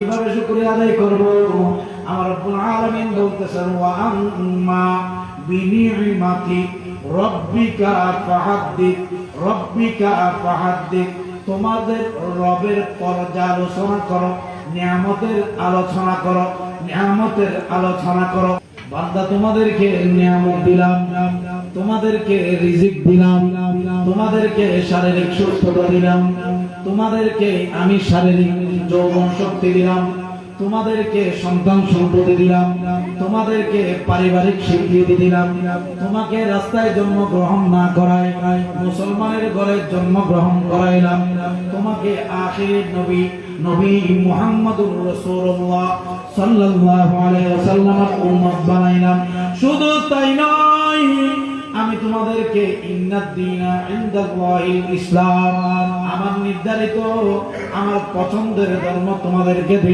কিভাবে শুকরিয়া আদায় করব? আমার রব্বুল আলামিন বলতেছেন ওয়া আম্মা বিনি'মাতি রাব্বিকা ফাহাদ্দিস, রাব্বিকা ফাহাদ্দিস। তোমাদের রবের পর্যালোচনা করো, নিয়ামতের আলোচনা করো, নিয়ামতের আলোচনা করো। বান্দা তোমাদেরকে নিয়ামত দিলাম, তোমাদেরকে রিজিক দিলাম, তোমাদেরকে শারীরিক সুস্থতা দিলাম, তোমাদেরকে আমি শারীরিক যৌবন শক্তি দিলাম, তোমাদেরকে সন্তান সম্পত্তি দিলাম, তোমাদেরকে পারিবারিক স্বীকৃতি দিলাম, তোমাকে রাস্তায় জন্মগ্রহণ না করাই মুসলমানের ঘরে জন্মগ্রহণ করাইলাম, তোমাকে আখির নবী নবী মুহাম্মদুর রাসূলুল্লাহ সাল্লাল্লাহু আলাইহি ওয়াসাল্লামের উম্মত বানাইলাম। শুধু তাই নয়, আমি তোমাদেরকে ইন্নাদ-দীনা ইনদাল্লাহিল ইসলাম, আমার নির্ধারিত আমার পছন্দের ধর্ম তোমাদেরকে